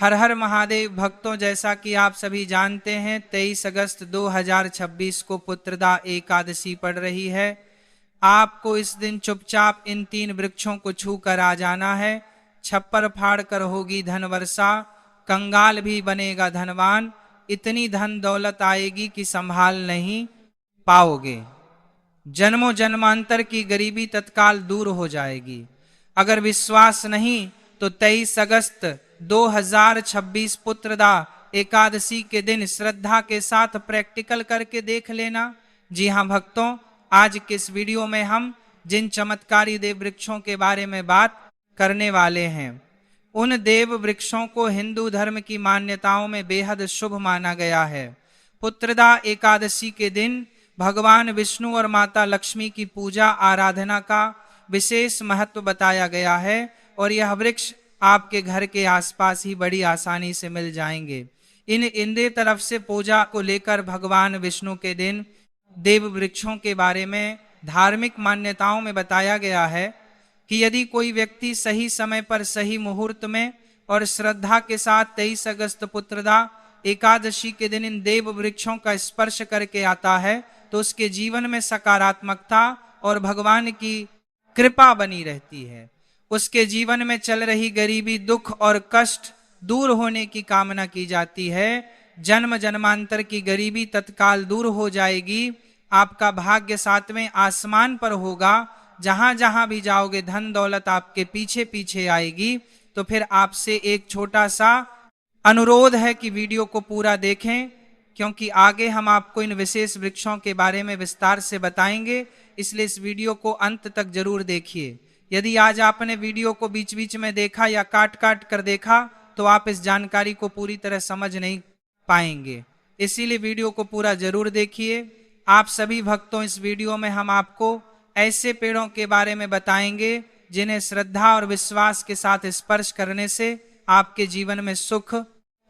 हर हर महादेव भक्तों, जैसा कि आप सभी जानते हैं 23 अगस्त 2026 को पुत्रदा एकादशी पड़ रही है। आपको इस दिन चुपचाप इन 3 वृक्षों को छू कर आ जाना है। छप्पर फाड़ कर होगी धन वर्षा, कंगाल भी बनेगा धनवान। इतनी धन दौलत आएगी कि संभाल नहीं पाओगे। जन्मों जन्मांतर की गरीबी तत्काल दूर हो जाएगी। अगर विश्वास नहीं तो 23 अगस्त 2026 पुत्रदा एकादशी के दिन श्रद्धा के साथ प्रैक्टिकल करके देख लेना। जी हाँ भक्तों, आज के इस वीडियो में हम जिन चमत्कारी देव वृक्षों के बारे में बात करने वाले हैं, उन देव वृक्षों को हिंदू धर्म की मान्यताओं में बेहद शुभ माना गया है। पुत्रदा एकादशी के दिन भगवान विष्णु और माता लक्ष्मी की पूजा आराधना का विशेष महत्व बताया गया है और यह वृक्ष आपके घर के आसपास ही बड़ी आसानी से मिल जाएंगे। इन इंद्र तरफ से पूजा को लेकर भगवान विष्णु के दिन देव वृक्षों के बारे में धार्मिक मान्यताओं में बताया गया है कि यदि कोई व्यक्ति सही समय पर सही मुहूर्त में और श्रद्धा के साथ 23 अगस्त पुत्रदा एकादशी के दिन इन देव वृक्षों का स्पर्श करके आता है तो उसके जीवन में सकारात्मकता और भगवान की कृपा बनी रहती है। उसके जीवन में चल रही गरीबी, दुख और कष्ट दूर होने की कामना की जाती है। जन्म जन्मांतर की गरीबी तत्काल दूर हो जाएगी। आपका भाग्य 7वें आसमान पर होगा। जहां जहां भी जाओगे धन दौलत आपके पीछे पीछे आएगी। तो फिर आपसे एक छोटा सा अनुरोध है कि वीडियो को पूरा देखें, क्योंकि आगे हम आपको इन विशेष वृक्षों के बारे में विस्तार से बताएंगे। इसलिए इस वीडियो को अंत तक जरूर देखिए। यदि आज आपने वीडियो को बीच बीच में देखा या काट काट कर देखा तो आप इस जानकारी को पूरी तरह समझ नहीं पाएंगे। इसीलिए वीडियो को पूरा जरूर देखिए। आप सभी भक्तों, इस वीडियो में हम आपको ऐसे पेड़ों के बारे में बताएंगे जिन्हें श्रद्धा और विश्वास के साथ स्पर्श करने से आपके जीवन में सुख,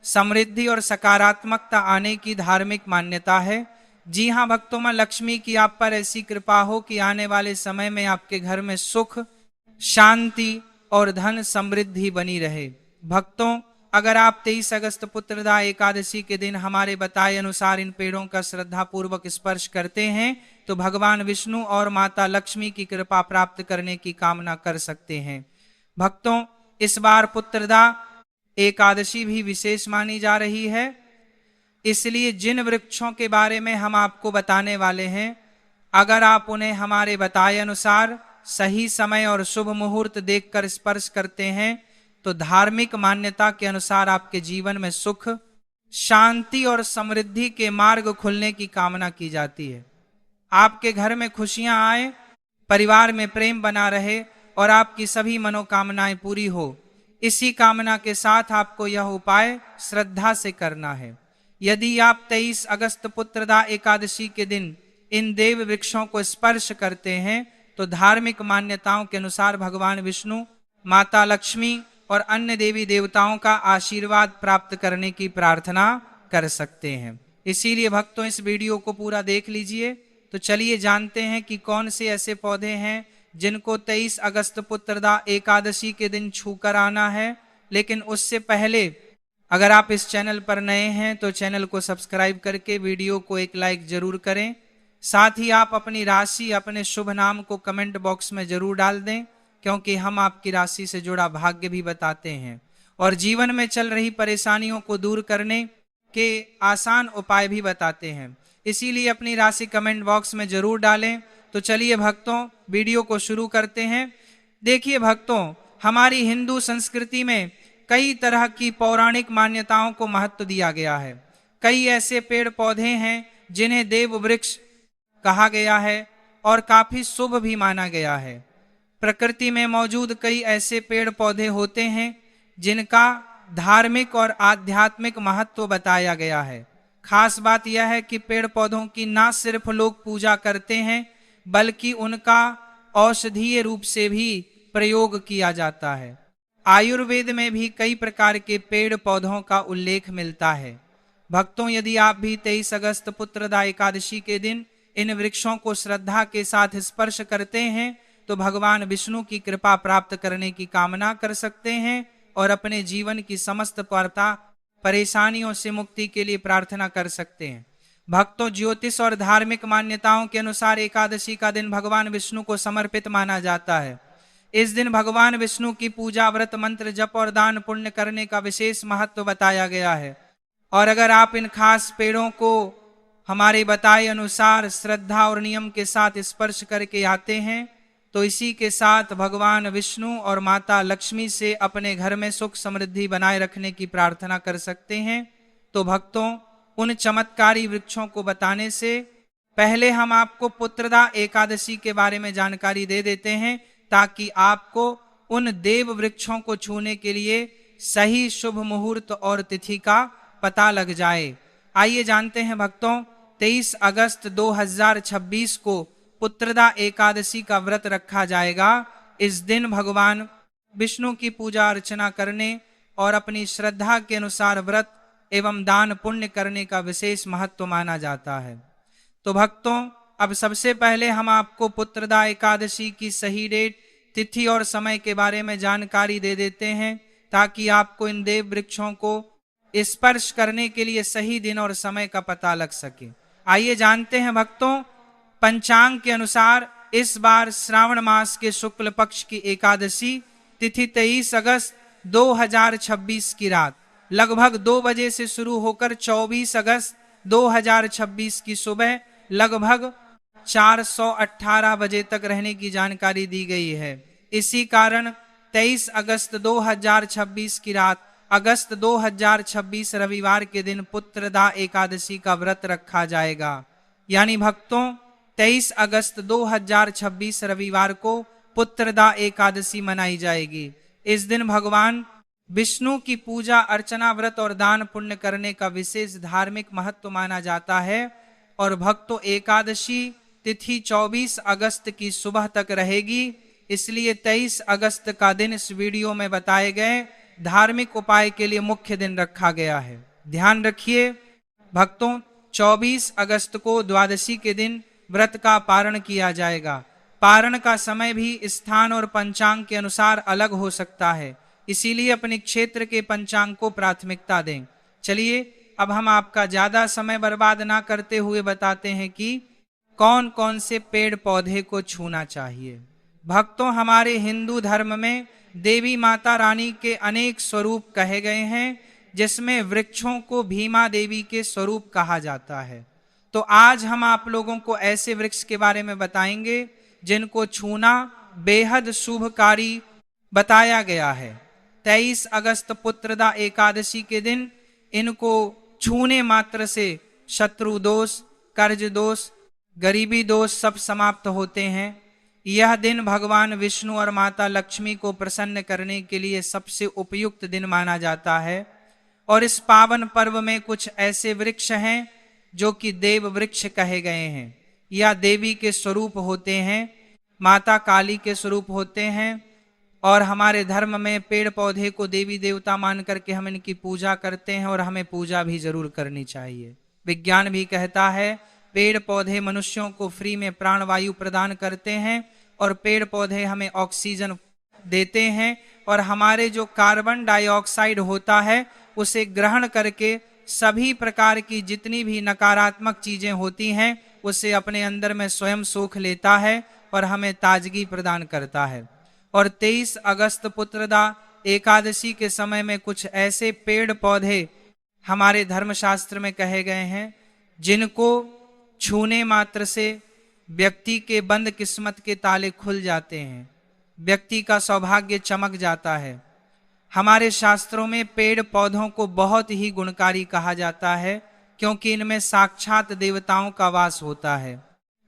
समृद्धि और सकारात्मकता आने की धार्मिक मान्यता है। जी हाँ भक्तों, मां लक्ष्मी की आप पर ऐसी कृपा हो कि आने वाले समय में आपके घर में सुख, शांति और धन समृद्धि बनी रहे। भक्तों, अगर आप 23 अगस्त पुत्रदा एकादशी के दिन हमारे बताए अनुसार इन पेड़ों का श्रद्धा पूर्वक स्पर्श करते हैं तो भगवान विष्णु और माता लक्ष्मी की कृपा प्राप्त करने की कामना कर सकते हैं। भक्तों, इस बार पुत्रदा एकादशी भी विशेष मानी जा रही है। इसलिए जिन वृक्षों के बारे में हम आपको बताने वाले हैं, अगर आप उन्हें हमारे बताए अनुसार सही समय और शुभ मुहूर्त देखकर स्पर्श करते हैं तो धार्मिक मान्यता के अनुसार आपके जीवन में सुख, शांति और समृद्धि के मार्ग खुलने की कामना की जाती है। आपके घर में खुशियां आए, परिवार में प्रेम बना रहे और आपकी सभी मनोकामनाएं पूरी हो, इसी कामना के साथ आपको यह उपाय श्रद्धा से करना है। यदि आप 23 अगस्त पुत्रदा एकादशी के दिन इन देव वृक्षों को स्पर्श करते हैं तो धार्मिक मान्यताओं के अनुसार भगवान विष्णु, माता लक्ष्मी और अन्य देवी देवताओं का आशीर्वाद प्राप्त करने की प्रार्थना कर सकते हैं। इसीलिए भक्तों, इस वीडियो को पूरा देख लीजिए। तो चलिए जानते हैं कि कौन से ऐसे पौधे हैं जिनको 23 अगस्त पुत्रदा एकादशी के दिन छूकर आना है। लेकिन उससे पहले अगर आप इस चैनल पर नए हैं तो चैनल को सब्सक्राइब करके वीडियो को एक लाइक जरूर करें। साथ ही आप अपनी राशि, अपने शुभ नाम को कमेंट बॉक्स में जरूर डाल दें, क्योंकि हम आपकी राशि से जुड़ा भाग्य भी बताते हैं और जीवन में चल रही परेशानियों को दूर करने के आसान उपाय भी बताते हैं। इसीलिए अपनी राशि कमेंट बॉक्स में जरूर डालें। तो चलिए भक्तों, वीडियो को शुरू करते हैं। देखिए भक्तों, हमारी हिंदू संस्कृति में कई तरह की पौराणिक मान्यताओं को महत्व दिया गया है। कई ऐसे पेड़ पौधे हैं जिन्हें देव वृक्ष कहा गया है और काफी शुभ भी माना गया है। प्रकृति में मौजूद कई ऐसे पेड़ पौधे होते हैं जिनका धार्मिक और आध्यात्मिक महत्व बताया गया है। खास बात यह है कि पेड़ पौधों की न सिर्फ लोग पूजा करते हैं बल्कि उनका औषधीय रूप से भी प्रयोग किया जाता है। आयुर्वेद में भी कई प्रकार के पेड़ पौधों का उल्लेख मिलता है। भक्तों, यदि आप भी 23 अगस्त पुत्रदा एकादशी के दिन इन वृक्षों को श्रद्धा के साथ स्पर्श करते हैं तो भगवान विष्णु की कृपा प्राप्त करने की कामना कर सकते हैं और अपने जीवन की समस्त परेशानियों से मुक्ति के लिए प्रार्थना कर सकते हैं। भक्तों, ज्योतिष और धार्मिक मान्यताओं के अनुसार एकादशी का दिन भगवान विष्णु को समर्पित माना जाता है। इस दिन भगवान विष्णु की पूजा, व्रत, मंत्र जप और दान पुण्य करने का विशेष महत्व बताया गया है। और अगर आप इन खास पेड़ों को हमारे बताए अनुसार श्रद्धा और नियम के साथ स्पर्श करके आते हैं तो इसी के साथ भगवान विष्णु और माता लक्ष्मी से अपने घर में सुख समृद्धि बनाए रखने की प्रार्थना कर सकते हैं। तो भक्तों, उन चमत्कारी वृक्षों को बताने से पहले हम आपको पुत्रदा एकादशी के बारे में जानकारी दे देते हैं, ताकि आपको उन देव वृक्षों को छूने के लिए सही शुभ मुहूर्त और तिथि का पता लग जाए। आइए जानते हैं भक्तों, 23 अगस्त 2026 को पुत्रदा एकादशी का व्रत रखा जाएगा। इस दिन भगवान विष्णु की पूजा अर्चना करने और अपनी श्रद्धा के अनुसार व्रत एवं दान पुण्य करने का विशेष महत्व माना जाता है। तो भक्तों, अब सबसे पहले हम आपको पुत्रदा एकादशी की सही डेट, तिथि और समय के बारे में जानकारी दे देते हैं, ताकि आपको इन देव वृक्षों को स्पर्श करने के लिए सही दिन और समय का पता लग सके। आइए जानते हैं भक्तों, पंचांग के अनुसार इस बार श्रावण मास के शुक्ल पक्ष की एकादशी तिथि 23 अगस्त 2026 की रात लगभग 2 बजे से शुरू होकर 24 अगस्त 2026 की सुबह लगभग 418 बजे तक रहने की जानकारी दी गई है। इसी कारण 23 अगस्त 2026 की रात अगस्त 2026 रविवार के दिन पुत्रदा एकादशी का व्रत रखा जाएगा। यानी भक्तों, 23 अगस्त 2026 रविवार को पुत्रदा एकादशी मनाई जाएगी। इस दिन भगवान विष्णु की पूजा अर्चना, व्रत और दान पुण्य करने का विशेष धार्मिक महत्व माना जाता है। और भक्तों, एकादशी तिथि 24 अगस्त की सुबह तक रहेगी, इसलिए 23 अगस्त का दिन इस वीडियो में बताए गए धार्मिक उपाय के लिए मुख्य दिन रखा गया है। ध्यान रखिए भक्तों, 24 अगस्त को द्वादशी के दिन व्रत का पारण किया जाएगा। पारण का समय भी स्थान और पंचांग के अनुसार अलग हो सकता है, इसीलिए अपने क्षेत्र के पंचांग को प्राथमिकता दें। चलिए अब हम आपका ज्यादा समय बर्बाद ना करते हुए बताते हैं कि कौन कौन से पेड़ पौधे को छूना चाहिए। भक्तों, हमारे हिंदू धर्म में देवी माता रानी के अनेक स्वरूप कहे गए हैं, जिसमें वृक्षों को भीमा देवी के स्वरूप कहा जाता है। तो आज हम आप लोगों को ऐसे वृक्ष के बारे में बताएंगे जिनको छूना बेहद शुभकारी बताया गया है। 23 अगस्त पुत्रदा एकादशी के दिन इनको छूने मात्र से शत्रु दोष, कर्ज दोष, गरीबी दोष सब समाप्त होते हैं। यह दिन भगवान विष्णु और माता लक्ष्मी को प्रसन्न करने के लिए सबसे उपयुक्त दिन माना जाता है। और इस पावन पर्व में कुछ ऐसे वृक्ष हैं जो कि देव वृक्ष कहे गए हैं, या देवी के स्वरूप होते हैं, माता काली के स्वरूप होते हैं। और हमारे धर्म में पेड़ पौधे को देवी देवता मान करके हम इनकी पूजा करते हैं, और हमें पूजा भी जरूर करनी चाहिए। विज्ञान भी कहता है पेड़ पौधे मनुष्यों को फ्री में प्राणवायु प्रदान करते हैं, और पेड़ पौधे हमें ऑक्सीजन देते हैं, और हमारे जो कार्बन डाइऑक्साइड होता है उसे ग्रहण करके सभी प्रकार की जितनी भी नकारात्मक चीजें होती हैं उसे अपने अंदर में स्वयं सोख लेता है और हमें ताजगी प्रदान करता है। और 23 अगस्त पुत्रदा एकादशी के समय में कुछ ऐसे पेड़ पौधे हमारे धर्मशास्त्र में कहे गए हैं जिनको छूने मात्र से व्यक्ति के बंद किस्मत के ताले खुल जाते हैं, व्यक्ति का सौभाग्य चमक जाता है। हमारे शास्त्रों में पेड़ पौधों को बहुत ही गुणकारी कहा जाता है, क्योंकि इनमें साक्षात देवताओं का वास होता है।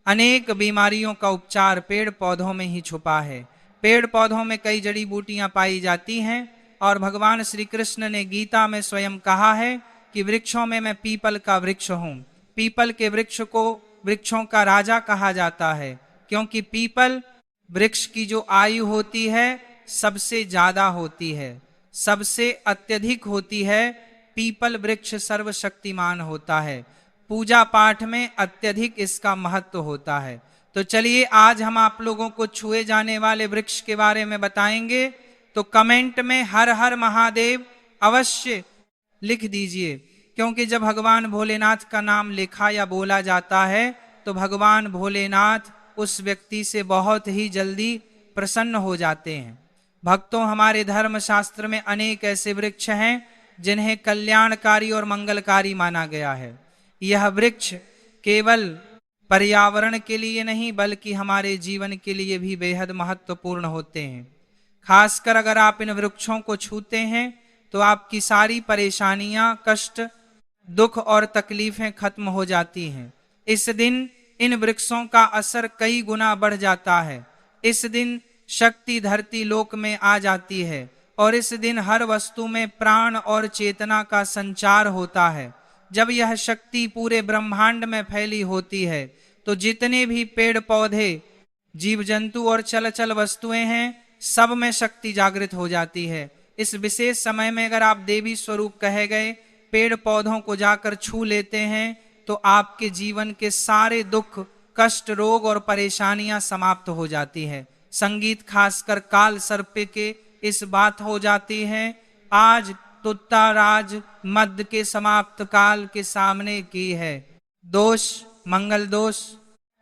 अनेक बीमारियों का उपचार पेड़ पौधों में ही छुपा है। पेड़ पौधों में कई जड़ी बूटियां पाई जाती हैं, और भगवान श्री कृष्ण ने गीता में स्वयं कहा है कि वृक्षों में मैं पीपल का वृक्ष हूँ। पीपल के वृक्ष को वृक्षों का राजा कहा जाता है, क्योंकि पीपल वृक्ष की जो आयु होती है सबसे ज्यादा होती है, सबसे अत्यधिक होती है। पीपल वृक्ष सर्वशक्तिमान होता है, पूजा पाठ में अत्यधिक इसका महत्व होता है। तो चलिए आज हम आप लोगों को छुए जाने वाले वृक्ष के बारे में बताएंगे, तो कमेंट में हर हर महादेव अवश्य लिख दीजिए, क्योंकि जब भगवान भोलेनाथ का नाम लिखा या बोला जाता है तो भगवान भोलेनाथ उस व्यक्ति से बहुत ही जल्दी प्रसन्न हो जाते हैं। भक्तों, हमारे धर्म शास्त्र में अनेक ऐसे वृक्ष हैं जिन्हें कल्याणकारी और मंगलकारी माना गया है। यह वृक्ष केवल पर्यावरण के लिए नहीं बल्कि हमारे जीवन के लिए भी बेहद महत्वपूर्ण होते हैं। खासकर अगर आप इन वृक्षों को छूते हैं तो आपकी सारी परेशानियां, कष्ट, दुख और तकलीफें खत्म हो जाती हैं। इस दिन इन वृक्षों का असर कई गुना बढ़ जाता है। इस दिन शक्ति धरती लोक में आ जाती है और इस दिन हर वस्तु में प्राण और चेतना का संचार होता है। जब यह शक्ति पूरे ब्रह्मांड में फैली होती है तो जितने भी पेड़ पौधे, जीव जंतु और चलचल वस्तुएं हैं, सब में शक्ति जागृत हो जाती है। इस विशेष समय में अगर आप देवी स्वरूप कहे गए पेड़ पौधों को जाकर छू लेते हैं तो आपके जीवन के सारे दुख, कष्ट, रोग और परेशानियां समाप्त हो जाती है। संगीत खासकर काल सर्प के इस बात हो जाती है, आज तुत्ता राज मध्य के समाप्त काल के सामने की है। दोष, मंगल दोष,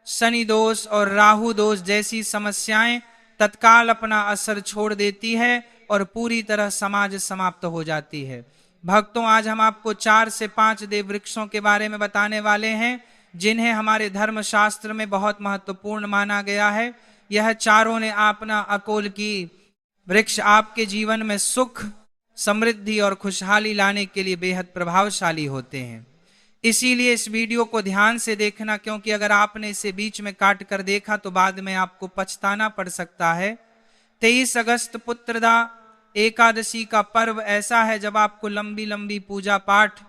शनि दोष और राहु दोष जैसी समस्याएं तत्काल अपना असर छोड़ देती है और पूरी तरह समाज समाप्त हो जाती है। भक्तों, आज हम आपको 4 से 5 देव वृक्षों के बारे में बताने वाले हैं जिन्हें हमारे धर्म शास्त्र में बहुत महत्वपूर्ण माना गया है। यह चारों ने अपना अकोल की वृक्ष आपके जीवन में सुख, समृद्धि और खुशहाली लाने के लिए बेहद प्रभावशाली होते हैं। इसीलिए इस वीडियो को ध्यान से देखना, क्योंकि अगर आपने इसे बीच में काट कर देखा तो बाद में आपको पछताना पड़ सकता है। 23 अगस्त पुत्रदा एकादशी का पर्व ऐसा है जब आपको लंबी लंबी पूजा पाठ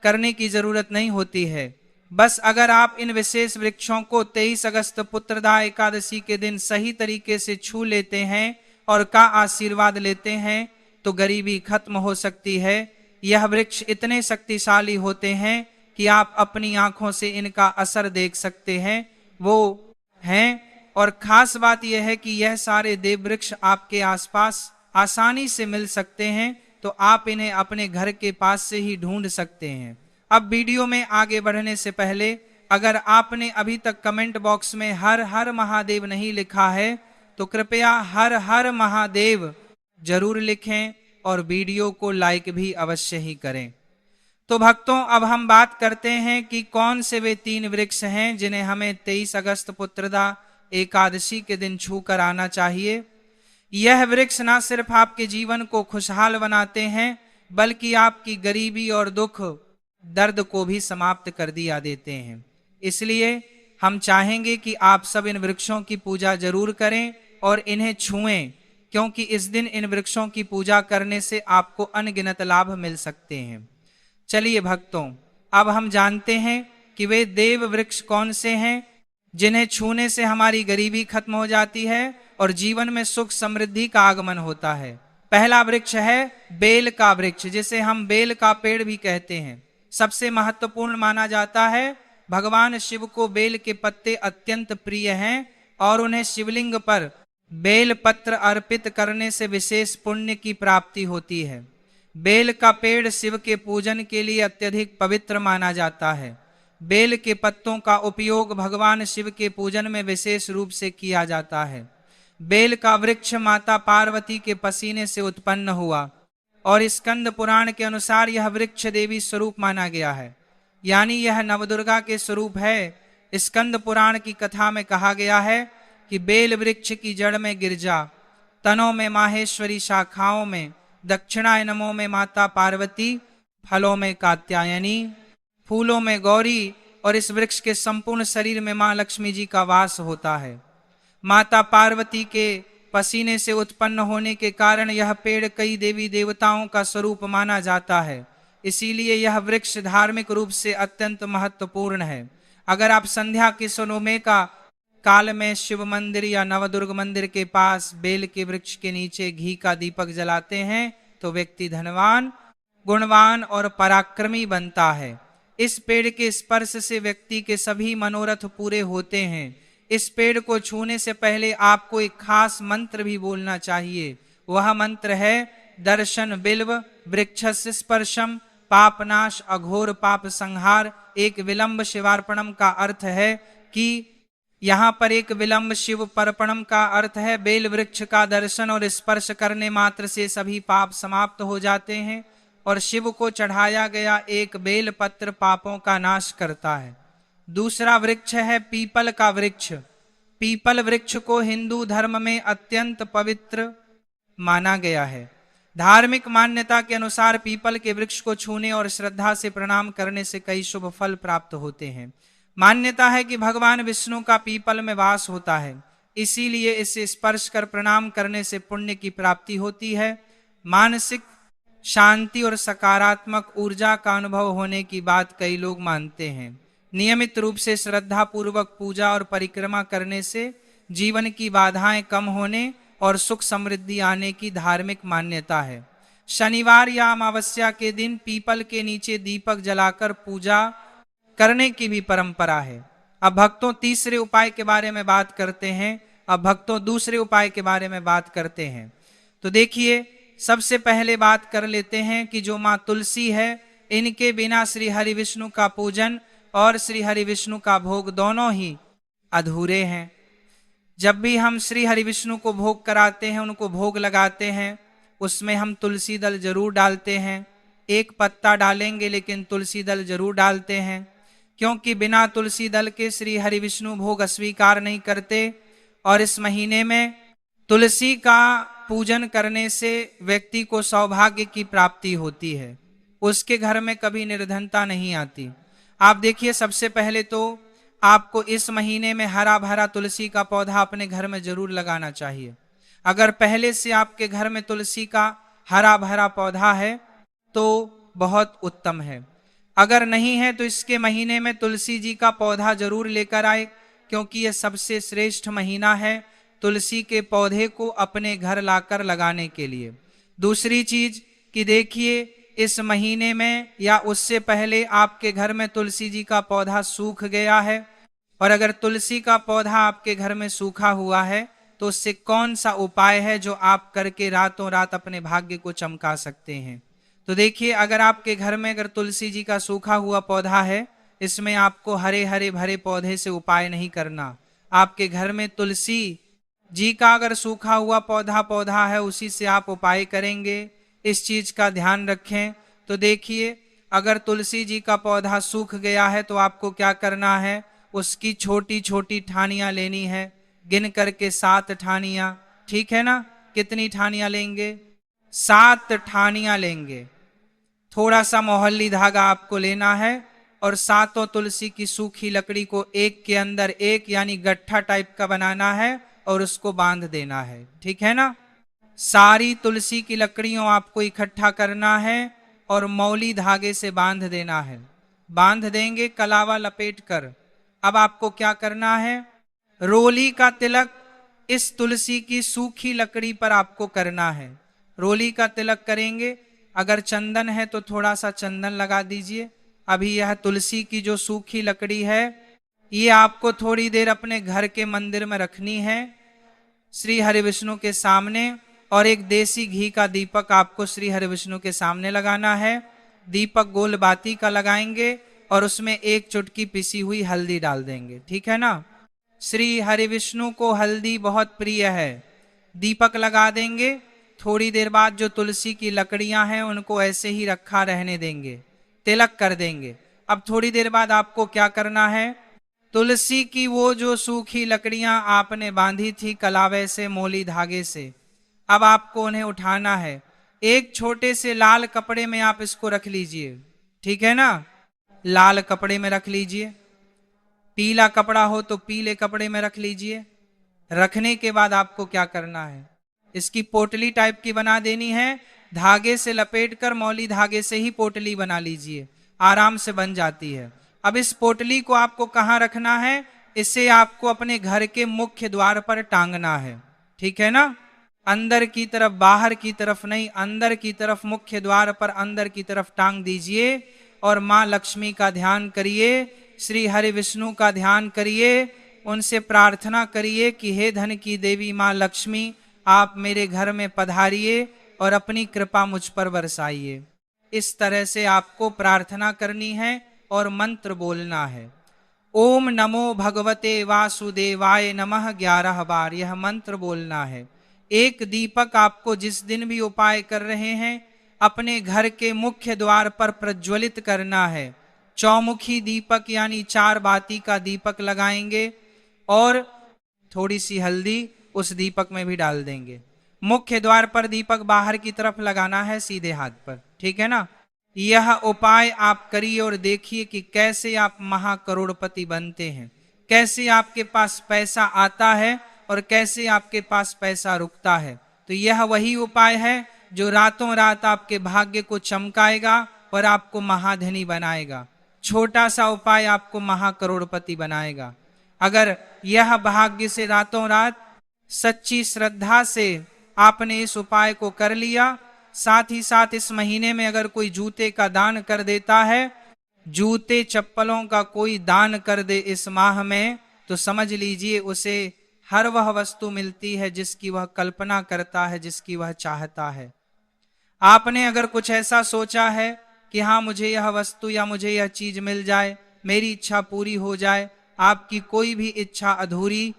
करने की जरूरत नहीं होती है। बस अगर आप इन विशेष वृक्षों को 23 अगस्त पुत्रदा एकादशी के दिन सही तरीके से छू लेते हैं और का आशीर्वाद लेते हैं तो गरीबी खत्म हो सकती है। यह वृक्ष इतने शक्तिशाली होते हैं कि आप अपनी आंखों से इनका असर देख सकते हैं, वो हैं। और खास बात यह है कि यह सारे देव वृक्ष आपके आसपास आसानी से मिल सकते हैं, तो आप इन्हें अपने घर के पास से ही ढूंढ सकते हैं। अब वीडियो में आगे बढ़ने से पहले अगर आपने अभी तक कमेंट बॉक्स में हर हर महादेव नहीं लिखा है तो कृपया हर हर महादेव जरूर लिखें और वीडियो को लाइक भी अवश्य ही करें। तो भक्तों, अब हम बात करते हैं कि कौन से वे 3 वृक्ष हैं जिन्हें हमें 23 अगस्त पुत्रदा एकादशी के दिन छू कर आना चाहिए। यह वृक्ष ना सिर्फ आपके जीवन को खुशहाल बनाते हैं बल्कि आपकी गरीबी और दुख, दर्द को भी समाप्त कर दिया देते हैं। इसलिए हम चाहेंगे कि आप सब इन वृक्षों की पूजा जरूर करें और इन्हें छुएं, क्योंकि इस दिन इन वृक्षों की पूजा करने से आपको अनगिनत लाभ मिल सकते हैं। चलिए भक्तों, अब हम जानते हैं कि वे देव वृक्ष कौन से हैं जिन्हें छूने से हमारी गरीबी खत्म हो जाती है और जीवन में सुख समृद्धि का आगमन होता है। पहला वृक्ष है बेल का वृक्ष, जिसे हम बेल का पेड़ भी कहते हैं। सबसे महत्वपूर्ण माना जाता है। भगवान शिव को बेल के पत्ते अत्यंत प्रिय हैं और उन्हें शिवलिंग पर बेल पत्र अर्पित करने से विशेष पुण्य की प्राप्ति होती है। बेल का पेड़ शिव के पूजन के लिए अत्यधिक पवित्र माना जाता है। बेल के पत्तों का उपयोग भगवान शिव के पूजन में विशेष रूप से किया जाता है। बेल का वृक्ष माता पार्वती के पसीने से उत्पन्न हुआ और स्कंद पुराण के अनुसार यह वृक्ष देवी स्वरूप माना गया है, यानी यह नवदुर्गा के स्वरूप है। स्कंद पुराण की कथा में कहा गया है कि बेल वृक्ष की जड़ में गिरजा, तनों में माहेश्वरी, शाखाओं में दक्षिणायनमों में माता पार्वती, फलों में कात्यायनी, फूलों में गौरी और इस वृक्ष के संपूर्ण शरीर में मां लक्ष्मी जी का वास होता है। माता पार्वती के पसीने से उत्पन्न होने के कारण यह पेड़ कई देवी देवताओं का स्वरूप माना जाता है। इसीलिए यह वृक्ष धार्मिक रूप से अत्यंत महत्वपूर्ण है। अगर आप संध्या के समय का काल में शिव मंदिर या नवदुर्ग मंदिर के पास बेल के वृक्ष के नीचे घी का दीपक जलाते हैं तो व्यक्ति धनवान, गुणवान और पराक्रमी बनता है। इस पेड़ के स्पर्श से व्यक्ति के सभी मनोरथ पूरे होते हैं। इस पेड़ को छूने से पहले आपको एक खास मंत्र भी बोलना चाहिए। वह मंत्र है दर्शन बिल्व वृक्षस्य स्पर्शम पापनाश अघोर पाप संहार। एक विलंब शिवार्पणम का अर्थ है कि यहाँ पर एक विलंब शिव पर्पणम का अर्थ है बेल वृक्ष का दर्शन और स्पर्श करने मात्र से सभी पाप समाप्त हो जाते हैं, और शिव को चढ़ाया गया एक बेल पत्र पापों का नाश करता है। दूसरा वृक्ष है पीपल का वृक्ष। पीपल वृक्ष को हिंदू धर्म में अत्यंत पवित्र माना गया है। धार्मिक मान्यता के अनुसार पीपल के वृक्ष को छूने और श्रद्धा से प्रणाम करने से कई शुभ फल प्राप्त होते हैं। मान्यता है कि भगवान विष्णु का पीपल में वास होता है, इसीलिए इसे स्पर्श कर प्रणाम करने से पुण्य की प्राप्ति होती है। मानसिक शांति और सकारात्मक ऊर्जा का अनुभव होने की बात कई लोग मानते हैं। नियमित रूप से श्रद्धा पूर्वक पूजा और परिक्रमा करने से जीवन की बाधाएं कम होने और सुख समृद्धि आने की धार्मिक मान्यता है। शनिवार या अमावस्या के दिन पीपल के नीचे दीपक जलाकर पूजा करने की भी परंपरा है। अब भक्तों तीसरे उपाय के बारे में बात करते हैं। अब भक्तों दूसरे उपाय के बारे में बात करते हैं। तो देखिए, सबसे पहले बात कर लेते हैं कि जो माँ तुलसी है, इनके बिना श्री हरि विष्णु का पूजन और श्री हरि विष्णु का भोग दोनों ही अधूरे हैं। जब भी हम श्री हरि विष्णु को भोग कराते हैं, उनको भोग लगाते हैं, उसमें हम तुलसी दल जरूर डालते हैं। एक पत्ता डालेंगे लेकिन तुलसी दल जरूर डालते हैं, क्योंकि बिना तुलसी दल के श्री हरि विष्णु भोग अस्वीकार नहीं करते। और इस महीने में तुलसी का पूजन करने से व्यक्ति को सौभाग्य की प्राप्ति होती है, उसके घर में कभी निर्धनता नहीं आती। आप देखिए, सबसे पहले तो आपको इस महीने में हरा भरा तुलसी का पौधा अपने घर में जरूर लगाना चाहिए। अगर पहले से आपके घर में तुलसी का हरा भरा पौधा है तो बहुत उत्तम है। अगर नहीं है तो इसके महीने में तुलसी जी का पौधा जरूर लेकर आए, क्योंकि यह सबसे श्रेष्ठ महीना है तुलसी के पौधे को अपने घर लाकर लगाने के लिए। दूसरी चीज कि देखिए, इस महीने में या उससे पहले आपके घर में तुलसी जी का पौधा सूख गया है, और अगर तुलसी का पौधा आपके घर में सूखा हुआ है तो उससे कौन सा उपाय है जो आप करके रातों रात अपने भाग्य को चमका सकते हैं। तो देखिए, अगर आपके घर में अगर तुलसी जी का सूखा हुआ पौधा है, इसमें आपको हरे हरे भरे पौधे से उपाय नहीं करना। आपके घर में तुलसी जी का अगर सूखा हुआ पौधा है, उसी से आप उपाय करेंगे। इस चीज का ध्यान रखें। तो देखिए, अगर तुलसी जी का पौधा सूख गया है तो आपको क्या करना है, उसकी छोटी छोटी ठानियां लेनी है, गिन करके 7 ठानियां। ठीक है ना? कितनी ठानियां लेंगे? 7 ठानियां लेंगे। थोड़ा सा मोहल्ली धागा आपको लेना है और 7 तुलसी की सूखी लकड़ी को एक के अंदर एक यानी गट्ठा टाइप का बनाना है और उसको बांध देना है। ठीक है ना? सारी तुलसी की लकड़ियों आपको इकट्ठा करना है और मौली धागे से बांध देना है। बांध देंगे कलावा लपेट कर। अब आपको क्या करना है, रोली का तिलक इस तुलसी की सूखी लकड़ी पर आपको करना है। रोली का तिलक करेंगे। अगर चंदन है तो थोड़ा सा चंदन लगा दीजिए। अभी यह तुलसी की जो सूखी लकड़ी है, ये आपको थोड़ी देर अपने घर के मंदिर में रखनी है श्री हरि विष्णु के सामने, और एक देसी घी का दीपक आपको श्री हरि विष्णु के सामने लगाना है। दीपक गोल बाती का लगाएंगे और उसमें एक चुटकी पिसी हुई हल्दी डाल देंगे। ठीक है ना? श्री हरि विष्णु को हल्दी बहुत प्रिय है। दीपक लगा देंगे। थोड़ी देर बाद जो तुलसी की लकड़ियां हैं उनको ऐसे ही रखा रहने देंगे, तिलक कर देंगे। अब थोड़ी देर बाद आपको क्या करना है, तुलसी की वो जो सूखी लकड़ियां आपने बांधी थी कलावे से, मोली धागे से, अब आपको उन्हें उठाना है। एक छोटे से लाल कपड़े में आप इसको रख लीजिए। ठीक है ना? लाल कपड़े में रख लीजिए। पीला कपड़ा हो तो पीले कपड़े में रख लीजिए। रखने के बाद आपको क्या करना है, इसकी पोटली टाइप की बना देनी है। धागे से लपेटकर मौली धागे से ही पोटली बना लीजिए, आराम से बन जाती है। अब इस पोटली को आपको कहाँ रखना है, इसे आपको अपने घर के मुख्य द्वार पर टांगना है। ठीक है ना? अंदर की तरफ, बाहर की तरफ नहीं, अंदर की तरफ मुख्य द्वार पर अंदर की तरफ टांग दीजिए और माँ लक्ष्मी का ध्यान करिए, श्री हरि विष्णु का ध्यान करिए, उनसे प्रार्थना करिए कि हे धन की देवी माँ लक्ष्मी, आप मेरे घर में पधारिए और अपनी कृपा मुझ पर बरसाइए। इस तरह से आपको प्रार्थना करनी है और मंत्र बोलना है। ओम नमो भगवते वासुदेवाय नमः 11 बार यह मंत्र बोलना है। एक दीपक आपको जिस दिन भी उपाय कर रहे हैं अपने घर के मुख्य द्वार पर प्रज्वलित करना है। चौमुखी दीपक यानी 4 बाती का दीपक लगाएंगे और थोड़ी सी हल्दी उस दीपक में भी डाल देंगे। मुख्य द्वार पर दीपक बाहर की तरफ लगाना है, सीधे हाथ पर, ठीक है ना। यह उपाय आप करिए और देखिए कि कैसे आप महाकरोड़पति बनते हैं, कैसे आपके पास पैसा आता है और कैसे आपके पास पैसा रुकता है। तो यह वही उपाय है जो रातों रात आपके भाग्य को चमकाएगा और आपको महाधनी बनाएगा। छोटा सा उपाय आपको महाकरोड़पति बनाएगा। अगर यह भाग्य से रातों रात सच्ची श्रद्धा से आपने इस उपाय को कर लिया, साथ ही साथ इस महीने में अगर कोई जूते का दान कर देता है, जूते चप्पलों का कोई दान कर दे इस माह में, तो समझ लीजिए उसे हर वह वस्तु मिलती है जिसकी वह कल्पना करता है, जिसकी वह चाहता है। आपने अगर कुछ ऐसा सोचा है कि हाँ मुझे यह वस्तु या मुझे यह चीज मिल जाए, मेरी इच्छा पूरी हो जाए, आपकी कोई भी इच्छा अधूरी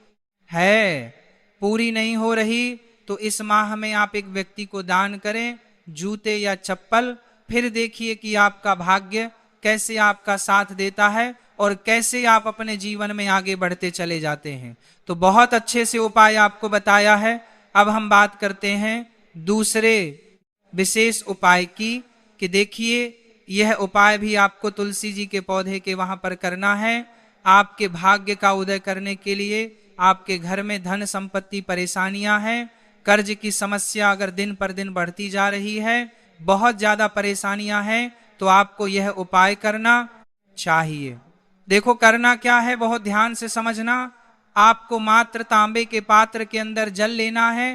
है, पूरी नहीं हो रही, तो इस माह में आप एक व्यक्ति को दान करें जूते या चप्पल। फिर देखिए कि आपका भाग्य कैसे आपका साथ देता है और कैसे आप अपने जीवन में आगे बढ़ते चले जाते हैं। तो बहुत अच्छे से उपाय आपको बताया है। अब हम बात करते हैं दूसरे विशेष उपाय की, कि देखिए यह उपाय भी आपको तुलसी जी के पौधे के वहां पर करना है। आपके भाग्य का उदय करने के लिए आपके घर में धन संपत्ति परेशानियां हैं, कर्ज की समस्या अगर दिन पर दिन बढ़ती जा रही है, बहुत ज्यादा परेशानियां हैं, तो आपको यह उपाय करना चाहिए। देखो करना क्या है, बहुत ध्यान से समझना। आपको मात्र तांबे के पात्र के अंदर जल लेना है,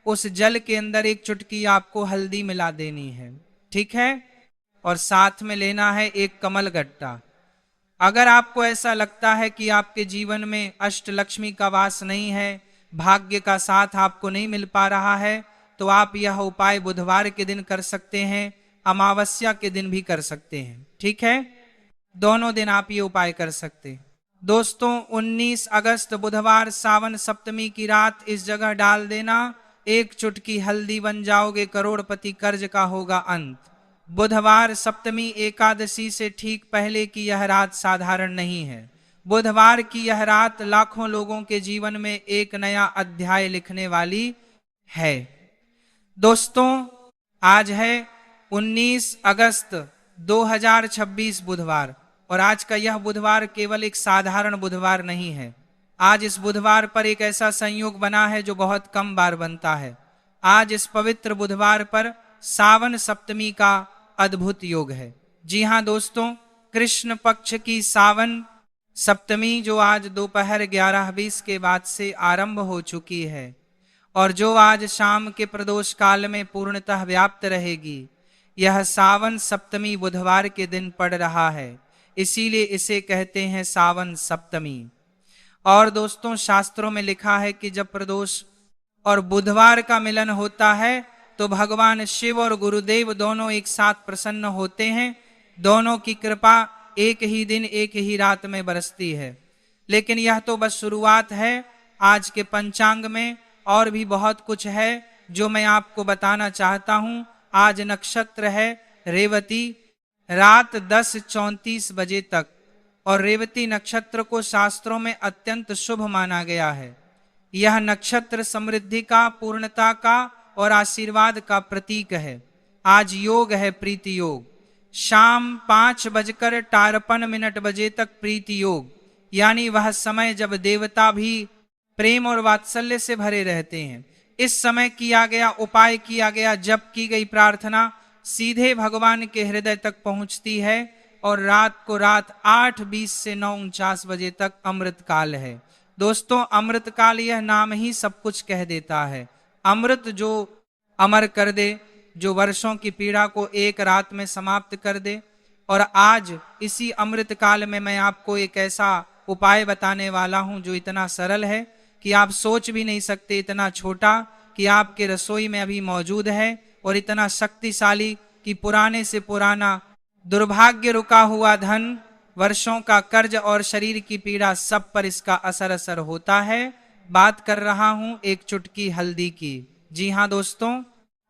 उस जल के अंदर एक चुटकी आपको हल्दी मिला देनी है, ठीक है, और साथ में लेना है एक कमल गट्टा। अगर आपको ऐसा लगता है कि आपके जीवन में अष्टलक्ष्मी का वास नहीं है, भाग्य का साथ आपको नहीं मिल पा रहा है, तो आप यह उपाय बुधवार के दिन कर सकते हैं, अमावस्या के दिन भी कर सकते हैं, ठीक है, दोनों दिन आप ये उपाय कर सकते हैं। दोस्तों 19 अगस्त बुधवार सावन सप्तमी की रात इस जगह डाल देना, एक चुटकी हल्दी, बन जाओगे करोड़पति, कर्ज का होगा अंत। बुधवार सप्तमी एकादशी से ठीक पहले की यह रात साधारण नहीं है। बुधवार की यह रात लाखों लोगों के जीवन में एक नया अध्याय लिखने वाली है। दोस्तों आज है 19 अगस्त 2026 बुधवार, और आज का यह बुधवार केवल एक साधारण बुधवार नहीं है। आज इस बुधवार पर एक ऐसा संयोग बना है जो बहुत कम बार बनता है। आज इस पवित्र बुधवार पर सावन सप्तमी का अद्भुत योग है। जी हाँ दोस्तों, कृष्ण पक्ष की सावन सप्तमी जो आज दोपहर 11:20 के बाद से आरंभ हो चुकी है और जो आज शाम के प्रदोष काल में पूर्णतः व्याप्त रहेगी, यह सावन सप्तमी बुधवार के दिन पड़ रहा है, इसीलिए इसे कहते हैं सावन सप्तमी। और दोस्तों शास्त्रों में लिखा है कि जब प्रदोष और बुधवार का मिलन होता है तो भगवान शिव और गुरुदेव दोनों एक साथ प्रसन्न होते हैं, दोनों की कृपा एक ही दिन एक ही रात में बरसती है। लेकिन यह तो बस शुरुआत है। आज के पंचांग में और भी बहुत कुछ है जो मैं आपको बताना चाहता हूं। आज नक्षत्र है रेवती, रात 10:34 बजे तक, और रेवती नक्षत्र को शास्त्रों में अत्यंत शुभ माना गया है। यह नक्षत्र समृद्धि का, पूर्णता का और आशीर्वाद का प्रतीक है। आज योग है प्रीति योग, शाम 5:53 बजे तक प्रीति योग, यानी वह समय जब देवता भी प्रेम और वात्सल्य से भरे रहते हैं। इस समय किया गया उपाय, किया गया जप, की गई प्रार्थना सीधे भगवान के हृदय तक पहुंचती है। और रात को रात 8:20 से 9:49 बजे तक अमृत काल है। दोस्तों अमृत काल, यह नाम ही सब कुछ कह देता है। अमृत जो अमर कर दे, जो वर्षों की पीड़ा को एक रात में समाप्त कर दे। और आज इसी अमृत काल में मैं आपको एक ऐसा उपाय बताने वाला हूं जो इतना सरल है कि आप सोच भी नहीं सकते, इतना छोटा कि आपके रसोई में अभी मौजूद है और इतना शक्तिशाली कि पुराने से पुराना दुर्भाग्य, रुका हुआ धन, वर्षों का कर्ज और शरीर की पीड़ा, सब पर इसका असर होता है। बात कर रहा हूं एक चुटकी हल्दी की। जी हाँ दोस्तों,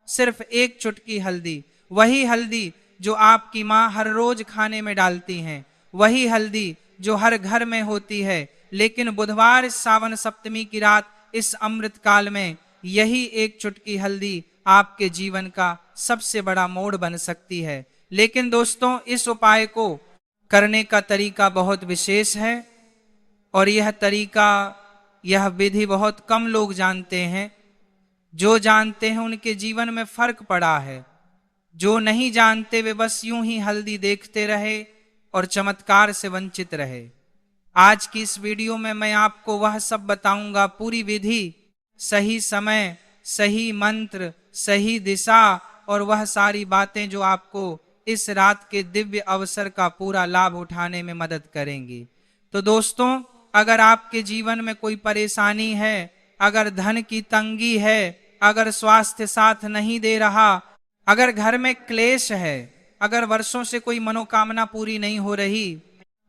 सिर्फ एक चुटकी हल्दी, वही हल्दी जो आपकी माँ हर रोज खाने में डालती हैं, वही हल्दी जो हर घर में होती है। लेकिन बुधवार सावन सप्तमी की रात इस अमृत काल में यही एक चुटकी हल्दी आपके जीवन का सबसे बड़ा मोड़ बन सकती है। लेकिन दोस्तों, इस उपाय को करने का तरीका बहुत विशेष है और यह तरीका, यह विधि बहुत कम लोग जानते हैं। जो जानते हैं उनके जीवन में फर्क पड़ा है, जो नहीं जानते वे बस यूं ही हल्दी देखते रहे और चमत्कार से वंचित रहे। आज की इस वीडियो में मैं आपको वह सब बताऊंगा, पूरी विधि, सही समय, सही मंत्र, सही दिशा और वह सारी बातें जो आपको इस रात के दिव्य अवसर का पूरा लाभ उठाने में मदद करेंगी। तो दोस्तों, अगर आपके जीवन में कोई परेशानी है, अगर धन की तंगी है, अगर स्वास्थ्य साथ नहीं दे रहा, अगर घर में क्लेश है, अगर वर्षों से कोई मनोकामना पूरी नहीं हो रही,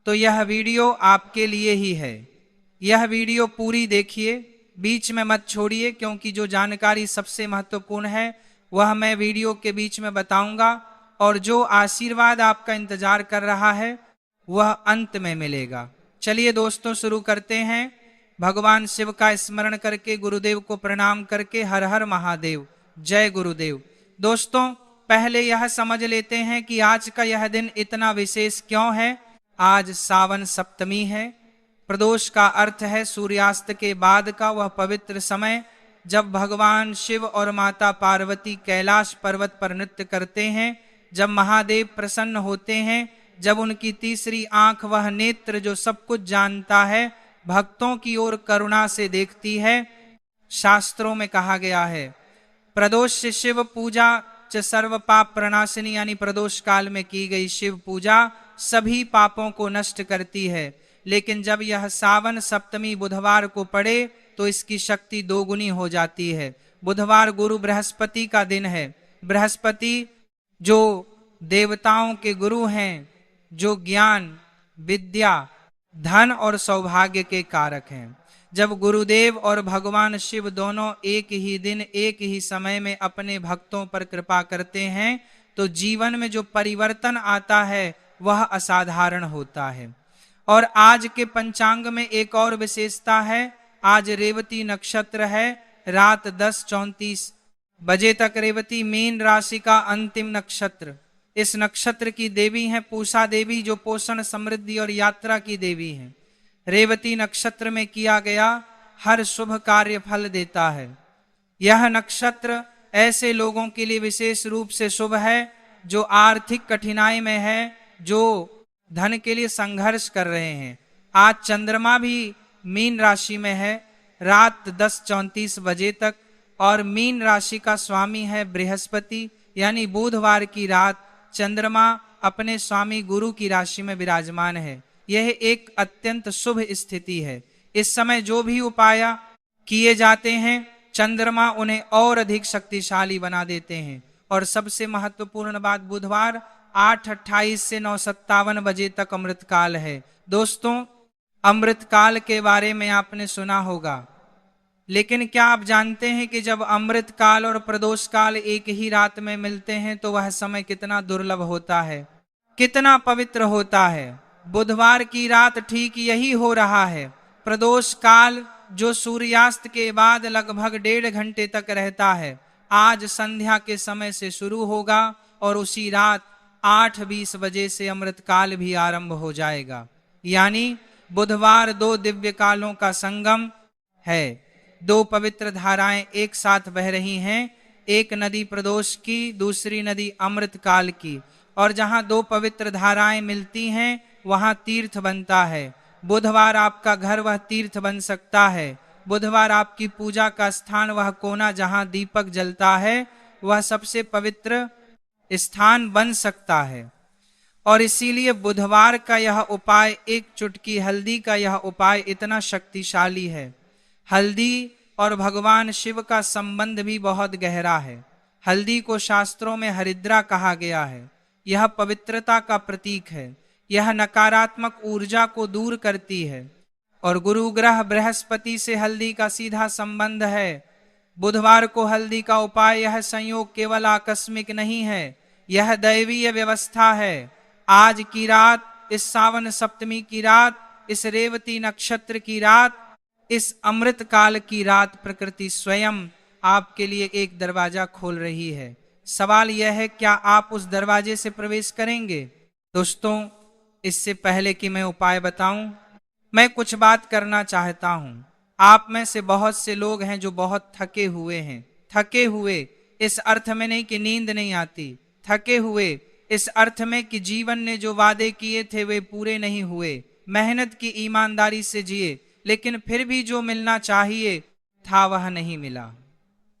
तो यह वीडियो आपके लिए ही है। यह वीडियो पूरी देखिए, बीच में मत छोड़िए, क्योंकि जो जानकारी सबसे महत्वपूर्ण है वह मैं वीडियो के बीच में बताऊंगा और जो आशीर्वाद आपका इंतजार कर रहा है वह अंत में मिलेगा। चलिए दोस्तों, शुरू करते हैं। भगवान शिव का स्मरण करके, गुरुदेव को प्रणाम करके, हर हर महादेव, जय गुरुदेव। दोस्तों, पहले यह समझ लेते हैं कि आज का यह दिन इतना विशेष क्यों है। आज सावन सप्तमी है। प्रदोष का अर्थ है सूर्यास्त के बाद का वह पवित्र समय, जब भगवान शिव और माता पार्वती कैलाश पर्वत पर नृत्य करते हैं, जब महादेव प्रसन्न होते हैं, जब उनकी तीसरी आंख, वह नेत्र जो सब कुछ जानता है, भक्तों की ओर करुणा से देखती है। शास्त्रों में कहा गया है, प्रदोष शिव पूजा च सर्व पाप प्रणाशिनी, यानी प्रदोष काल में की गई शिव पूजा सभी पापों को नष्ट करती है। लेकिन जब यह सावन सप्तमी बुधवार को पड़े तो इसकी शक्ति दोगुनी हो जाती है। बुधवार गुरु बृहस्पति का दिन है। बृहस्पति जो देवताओं के गुरु हैं, जो ज्ञान, विद्या, धन और सौभाग्य के कारक हैं। जब गुरुदेव और भगवान शिव दोनों एक ही दिन, एक ही समय में अपने भक्तों पर कृपा करते हैं, तो जीवन में जो परिवर्तन आता है वह असाधारण होता है। और आज के पंचांग में एक और विशेषता है। आज रेवती नक्षत्र है। रात 10:34 बजे तक रेवती मीन राशि का अंतिम नक्षत्र। इस नक्षत्र की देवी है पूषा देवी, जो पोषण, समृद्धि और यात्रा की देवी है। रेवती नक्षत्र में किया गया हर शुभ कार्य फल देता है। यह नक्षत्र ऐसे लोगों के लिए विशेष रूप से शुभ है जो आर्थिक कठिनाई में है, जो धन के लिए संघर्ष कर रहे हैं। आज चंद्रमा भी मीन राशि में है रात 10:34 बजे तक, और मीन राशि का स्वामी है बृहस्पति, यानी बुधवार की रात चंद्रमा अपने स्वामी गुरु की राशि में विराजमान है। यह एक अत्यंत शुभ स्थिति है। इस समय जो भी उपाय किए जाते हैं, चंद्रमा उन्हें और अधिक शक्तिशाली बना देते हैं। और सबसे महत्वपूर्ण बात, बुधवार 8:28 से 9:57 बजे तक अमृतकाल है। दोस्तों, अमृतकाल के बारे में आपने सुना होगा, लेकिन क्या आप जानते हैं कि जब अमृतकाल और प्रदोष काल एक ही रात में मिलते हैं तो वह समय कितना दुर्लभ होता है, कितना पवित्र होता है। बुधवार की रात ठीक यही हो रहा है। प्रदोष काल जो सूर्यास्त के बाद लगभग 1.5 घंटे तक रहता है, आज संध्या के समय से शुरू होगा और उसी रात 8:20 बजे से अमृतकाल भी आरंभ हो जाएगा। यानी बुधवार 2 दिव्य कालों का संगम है। 2 पवित्र धाराएं एक साथ बह रही हैं, एक नदी प्रदोष की, दूसरी नदी अमृतकाल की। और जहां 2 पवित्र धाराएं मिलती हैं वहां तीर्थ बनता है। बुधवार आपका घर वह तीर्थ बन सकता है। बुधवार आपकी पूजा का स्थान, वह कोना जहां दीपक जलता है, वह सबसे पवित्र स्थान बन सकता है। और इसीलिए बुधवार का यह उपाय, एक चुटकी हल्दी का यह उपाय इतना शक्तिशाली है। हल्दी और भगवान शिव का संबंध भी बहुत गहरा है। हल्दी को शास्त्रों में हरिद्रा कहा गया है। यह पवित्रता का प्रतीक है। यह नकारात्मक ऊर्जा को दूर करती है और गुरु ग्रह बृहस्पति से हल्दी का सीधा संबंध है। बुधवार को हल्दी का उपाय, यह संयोग केवल आकस्मिक नहीं है, यह दैवीय व्यवस्था है। आज की रात, इस सावन सप्तमी की रात, इस रेवती नक्षत्र की रात, इस अमृत काल की रात प्रकृति स्वयं आपके लिए एक दरवाजा खोल रही है। सवाल यह है, क्या आप उस दरवाजे से प्रवेश करेंगे? दोस्तों, इससे पहले कि मैं उपाय बताऊं, मैं कुछ बात करना चाहता हूं। आप में से बहुत से लोग हैं जो बहुत थके हुए हैं। थके हुए इस अर्थ में नहीं कि नींद नहीं आती, थके हुए इस अर्थ में कि जीवन ने जो वादे किए थे वे पूरे नहीं हुए। मेहनत की, ईमानदारी से जिए, लेकिन फिर भी जो मिलना चाहिए था वह नहीं मिला।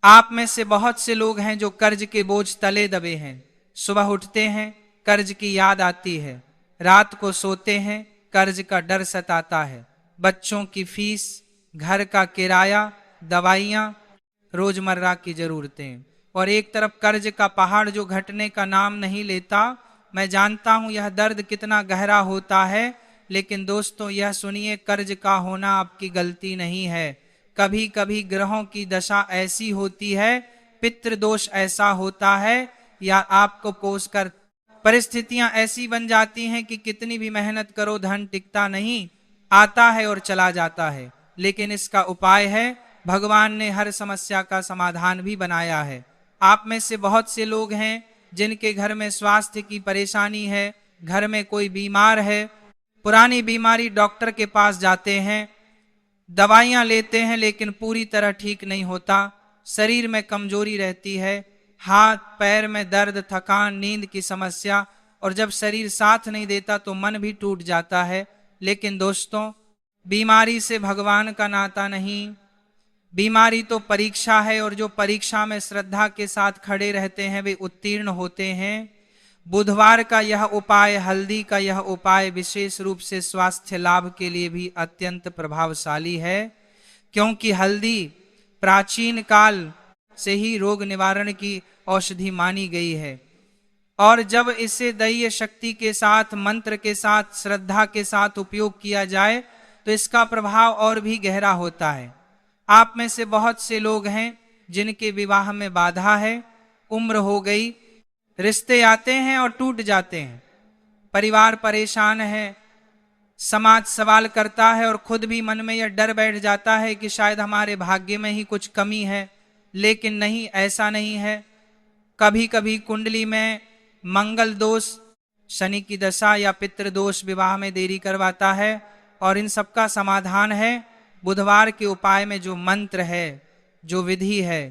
आप में से बहुत से लोग हैं जो कर्ज के बोझ तले दबे हैं। सुबह उठते हैं, कर्ज की याद आती है। रात को सोते हैं, कर्ज का डर सताता है। बच्चों की फीस, घर का किराया, दवाइयाँ, रोजमर्रा की जरूरतें, और एक तरफ कर्ज का पहाड़ जो घटने का नाम नहीं लेता। मैं जानता हूं यह दर्द कितना गहरा होता है, लेकिन दोस्तों यह सुनिए, कर्ज का होना आपकी गलती नहीं है। कभी कभी ग्रहों की दशा ऐसी होती है, पितृदोष ऐसा होता है, या आपको कोसकर परिस्थितियां ऐसी बन जाती हैं कि कितनी भी मेहनत करो धन टिकता नहीं, आता है और चला जाता है। लेकिन इसका उपाय है, भगवान ने हर समस्या का समाधान भी बनाया है। आप में से बहुत से लोग हैं जिनके घर में स्वास्थ्य की परेशानी है, घर में कोई बीमार है, पुरानी बीमारी, डॉक्टर के पास जाते हैं, दवाइयां लेते हैं, लेकिन पूरी तरह ठीक नहीं होता। शरीर में कमजोरी रहती है, हाथ पैर में दर्द, थकान, नींद की समस्या, और जब शरीर साथ नहीं देता तो मन भी टूट जाता है। लेकिन दोस्तों, बीमारी से भगवान का नाता नहीं, बीमारी तो परीक्षा है, और जो परीक्षा में श्रद्धा के साथ खड़े रहते हैं वे उत्तीर्ण होते हैं। बुधवार का यह उपाय, हल्दी का यह उपाय विशेष रूप से स्वास्थ्य लाभ के लिए भी अत्यंत प्रभावशाली है, क्योंकि हल्दी प्राचीन काल से ही रोग निवारण की औषधि मानी गई है। और जब इसे दैवीय शक्ति के साथ, मंत्र के साथ, श्रद्धा के साथ उपयोग किया जाए तो इसका प्रभाव और भी गहरा होता है। आप में से बहुत से लोग हैं जिनके विवाह में बाधा है, उम्र हो गई, रिश्ते आते हैं और टूट जाते हैं, परिवार परेशान है, समाज सवाल करता है, और खुद भी मन में यह डर बैठ जाता है कि शायद हमारे भाग्य में ही कुछ कमी है। लेकिन नहीं, ऐसा नहीं है। कभी कभी कुंडली में मंगल दोष, शनि की दशा या पितृ दोष विवाह में देरी करवाता है, और इन सबका समाधान है बुधवार के उपाय में जो मंत्र है, जो विधि है,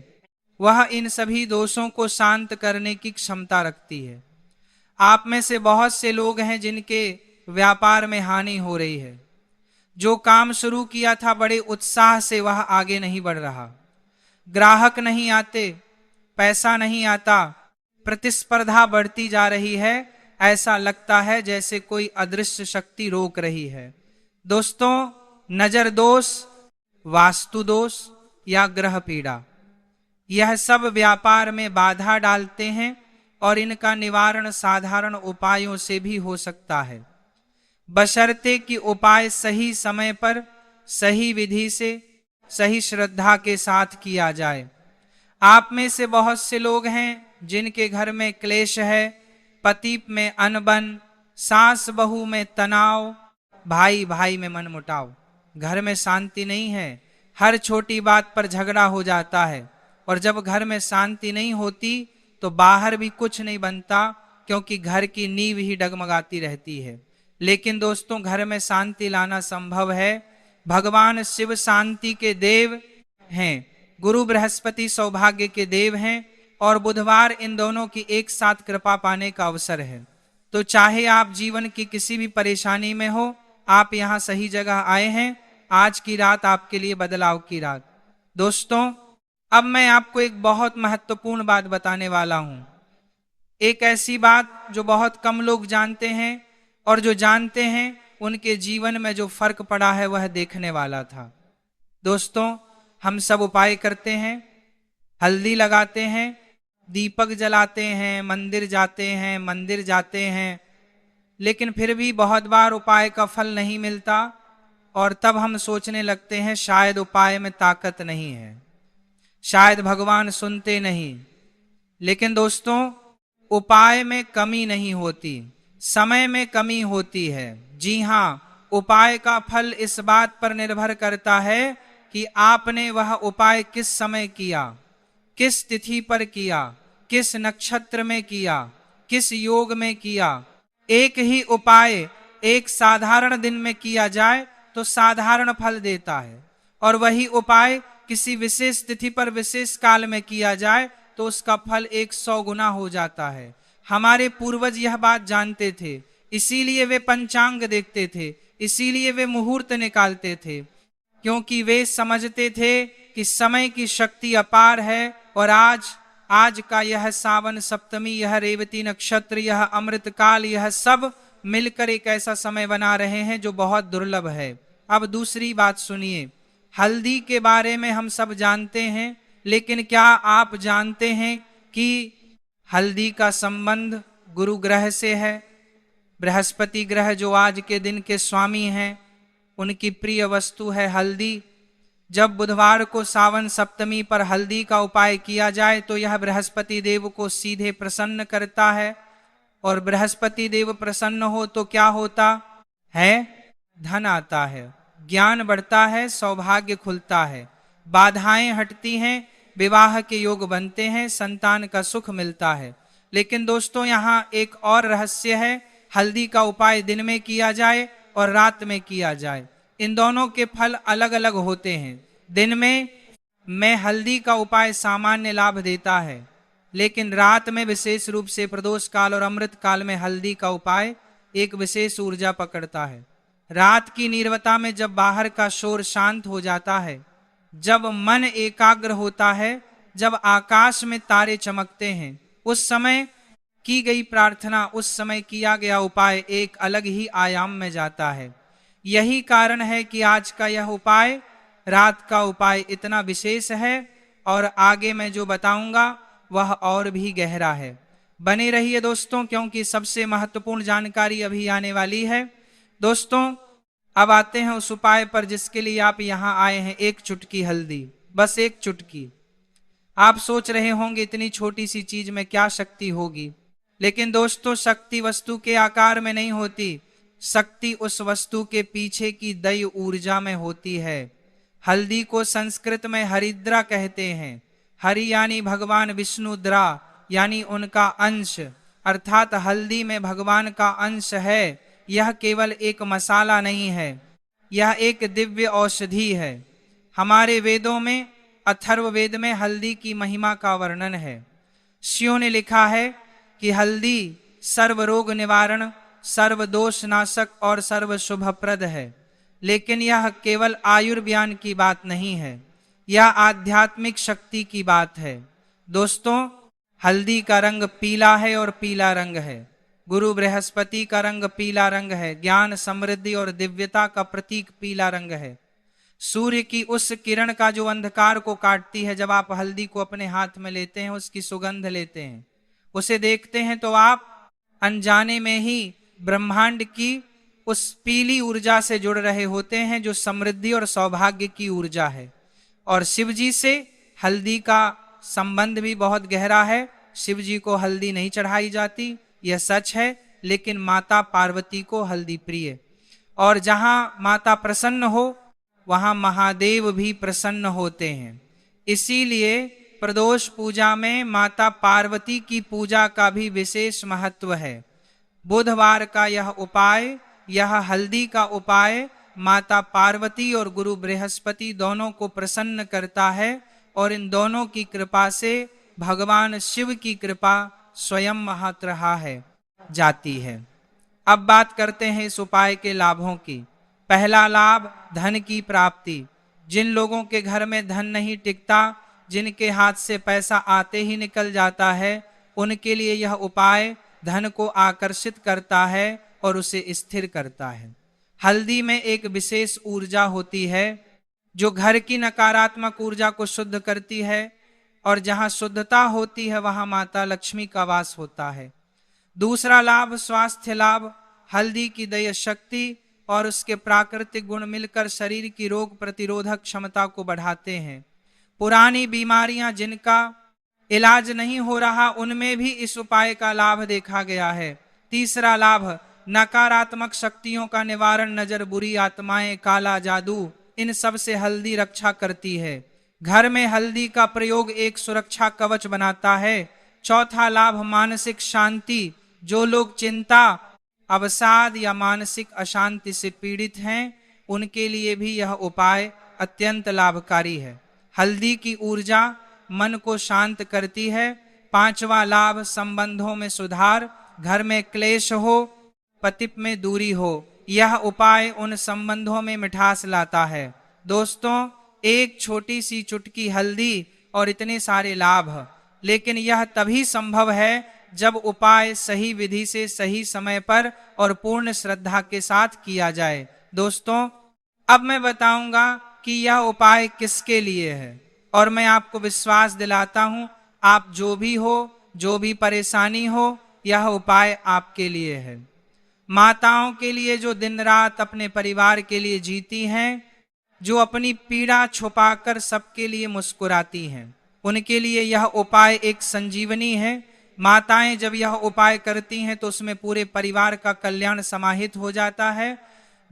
वह इन सभी दोषों को शांत करने की क्षमता रखती है। आप में से बहुत से लोग हैं जिनके व्यापार में हानि हो रही है। जो काम शुरू किया था बड़े उत्साह से, वह आगे नहीं बढ़ रहा, ग्राहक नहीं आते, पैसा नहीं आता, प्रतिस्पर्धा बढ़ती जा रही है। ऐसा लगता है जैसे कोई अदृश्य शक्ति रोक रही है। दोस्तों, नजर दोष, वास्तु दोष या ग्रह पीड़ा, यह सब व्यापार में बाधा डालते हैं, और इनका निवारण साधारण उपायों से भी हो सकता है, बशर्ते कि उपाय सही समय पर, सही विधि से, सही श्रद्धा के साथ किया जाए। आप में से बहुत से लोग हैं जिनके घर में क्लेश है, पति में अनबन, सास बहू में तनाव, भाई भाई में मनमुटाव, घर में शांति नहीं है, हर छोटी बात पर झगड़ा हो जाता है, और जब घर में शांति नहीं होती तो बाहर भी कुछ नहीं बनता, क्योंकि घर की नींव ही डगमगाती रहती है। लेकिन दोस्तों, घर में शांति लाना संभव है। भगवान शिव शांति के देव हैं, गुरु बृहस्पति सौभाग्य के देव हैं, और बुधवार इन दोनों की एक साथ कृपा पाने का अवसर है। तो चाहे आप जीवन की किसी भी परेशानी में हो, आप यहाँ सही जगह आए हैं। आज की रात आपके लिए बदलाव की रात। दोस्तों, अब मैं आपको एक बहुत महत्वपूर्ण बात बताने वाला हूं, एक ऐसी बात जो बहुत कम लोग जानते हैं, और जो जानते हैं उनके जीवन में जो फर्क पड़ा है वह देखने वाला था। दोस्तों, हम सब उपाय करते हैं, हल्दी लगाते हैं, दीपक जलाते हैं, मंदिर जाते हैं, लेकिन फिर भी बहुत बार उपाय का फल नहीं मिलता और तब हम सोचने लगते हैं शायद उपाय में ताकत नहीं है, शायद भगवान सुनते नहीं। लेकिन दोस्तों, उपाय में कमी नहीं होती, समय में कमी होती है। जी हाँ, उपाय का फल इस बात पर निर्भर करता है कि आपने वह उपाय किस समय किया, किस तिथि पर किया, किस नक्षत्र में किया, किस योग में किया। एक ही उपाय एक साधारण दिन में किया जाए तो साधारण फल देता है, और वही उपाय किसी विशेष तिथि पर विशेष काल में किया जाए तो उसका फल 100 गुना हो जाता है। हमारे पूर्वज यह बात जानते थे, इसीलिए वे पंचांग देखते थे, इसीलिए वे मुहूर्त निकालते थे, क्योंकि वे समझते थे कि समय की शक्ति अपार है। और आज का यह सावन सप्तमी, यह रेवती नक्षत्र, यह अमृत काल, यह सब मिलकर एक ऐसा समय बना रहे हैं जो बहुत दुर्लभ है। अब दूसरी बात सुनिए, हल्दी के बारे में हम सब जानते हैं, लेकिन क्या आप जानते हैं कि हल्दी का संबंध गुरु ग्रह से है? बृहस्पति ग्रह जो आज के दिन के स्वामी हैं, उनकी प्रिय वस्तु है हल्दी। जब बुधवार को सावन सप्तमी पर हल्दी का उपाय किया जाए तो यह बृहस्पति देव को सीधे प्रसन्न करता है, और बृहस्पति देव प्रसन्न हो तो क्या होता है? धन आता है, ज्ञान बढ़ता है, सौभाग्य खुलता है, बाधाएं हटती हैं, विवाह के योग बनते हैं, संतान का सुख मिलता है। लेकिन दोस्तों, यहाँ एक और रहस्य है, हल्दी का उपाय दिन में किया जाए और रात में किया जाए, इन दोनों के फल अलग अलग होते हैं। दिन में हल्दी का उपाय सामान्य लाभ देता है, लेकिन रात में विशेष रूप से प्रदोष काल और अमृत काल में हल्दी का उपाय एक विशेष ऊर्जा पकड़ता है। रात की नीरवता में जब बाहर का शोर शांत हो जाता है, जब मन एकाग्र होता है, जब आकाश में तारे चमकते हैं, उस समय की गई प्रार्थना, उस समय किया गया उपाय एक अलग ही आयाम में जाता है। यही कारण है कि आज का यह उपाय, रात का उपाय, इतना विशेष है, और आगे मैं जो बताऊंगा वह और भी गहरा है। बने रहिए दोस्तों, क्योंकि सबसे महत्वपूर्ण जानकारी अभी आने वाली है। दोस्तों, अब आते हैं उस उपाय पर जिसके लिए आप यहां आए हैं। एक चुटकी हल्दी, बस एक चुटकी। आप सोच रहे होंगे इतनी छोटी सी चीज में क्या शक्ति होगी, लेकिन दोस्तों, शक्ति वस्तु के आकार में नहीं होती, शक्ति उस वस्तु के पीछे की दैव ऊर्जा में होती है। हल्दी को संस्कृत में हरिद्रा कहते हैं। हरि यानी भगवान विष्णु, द्रा यानी उनका अंश, अर्थात हल्दी में भगवान का अंश है। यह केवल एक मसाला नहीं है, यह एक दिव्य औषधि है। हमारे वेदों में, अथर्ववेद में हल्दी की महिमा का वर्णन है। ऋषियों ने लिखा है कि हल्दी सर्व रोग निवारण, सर्व दोष नाशक और सर्व शुभप्रद है। लेकिन यह केवल आयुर्व्यान की बात नहीं है, यह आध्यात्मिक शक्ति की बात है। दोस्तों, हल्दी का रंग पीला है और पीला रंग है। गुरु बृहस्पति का रंग पीला रंग है। ज्ञान, समृद्धि और दिव्यता का प्रतीक पीला रंग है। सूर्य की उस किरण का जो अंधकार को काटती है, जब आप हल्दी को अपने हाथ में लेते हैं, उसकी सुगंध लेते हैं, उसे देखते हैं, तो आप अनजाने में ही ब्रह्मांड की उस पीली ऊर्जा से जुड़ रहे होते हैं जो समृद्धि और सौभाग्य की ऊर्जा है। और शिव जी से हल्दी का संबंध भी बहुत गहरा है। शिव जी को हल्दी नहीं चढ़ाई जाती, यह सच है, लेकिन माता पार्वती को हल्दी प्रिय। और जहां माता प्रसन्न हो वहां महादेव भी प्रसन्न होते हैं। इसीलिए प्रदोष पूजा में माता पार्वती की पूजा का भी विशेष महत्व है। बुधवार का यह उपाय, यह हल्दी का उपाय माता पार्वती और गुरु बृहस्पति दोनों को प्रसन्न करता है, और इन दोनों की कृपा से भगवान शिव की कृपा स्वयं महात्रहा है जाती है। अब बात करते हैं इस उपाय के लाभों की। पहला लाभ, धन की प्राप्ति। जिन लोगों के घर में धन नहीं टिकता, जिनके हाथ से पैसा आते ही निकल जाता है, उनके लिए यह उपाय धन को आकर्षित करता है और उसे स्थिर करता है। हल्दी में एक विशेष ऊर्जा होती है जो घर की नकारात्मक ऊर्जा को शुद्ध करती है, और जहां शुद्धता होती है वहां माता लक्ष्मी का वास होता है। दूसरा लाभ स्वास्थ्य लाभ। हल्दी की दया शक्ति और उसके प्राकृतिक गुण मिलकर शरीर की रोग प्रतिरोधक क्षमता को बढ़ाते हैं। पुरानी बीमारियां जिनका इलाज नहीं हो रहा, उनमें भी इस उपाय का लाभ देखा गया है। तीसरा लाभ नकारात्मक शक्तियों का निवारण। नजर, बुरी आत्माएं, काला जादू, इन सब से हल्दी रक्षा करती है। घर में हल्दी का प्रयोग एक सुरक्षा कवच बनाता है। चौथा लाभ मानसिक शांति। जो लोग चिंता, अवसाद या मानसिक अशांति से पीड़ित हैं, उनके लिए भी यह उपाय अत्यंत लाभकारी है। हल्दी की ऊर्जा मन को शांत करती है। पांचवा लाभ संबंधों में सुधार। घर में क्लेश हो, पति में दूरी हो, यह उपाय उन संबंधों में मिठास लाता है। दोस्तों, एक छोटी सी चुटकी हल्दी और इतने सारे लाभ, लेकिन यह तभी संभव है जब उपाय सही विधि से सही समय पर और पूर्ण श्रद्धा के साथ किया जाए। दोस्तों, अब मैं बताऊंगा कि यह उपाय किसके लिए है, और मैं आपको विश्वास दिलाता हूं, आप जो भी हो, जो भी परेशानी हो, यह उपाय आपके लिए है। माताओं के लिए जो दिन रात अपने परिवार के लिए जीती हैं, जो अपनी पीड़ा छुपाकर सबके लिए मुस्कुराती हैं, उनके लिए यह उपाय एक संजीवनी है। माताएं जब यह उपाय करती हैं तो उसमें पूरे परिवार का कल्याण समाहित हो जाता है।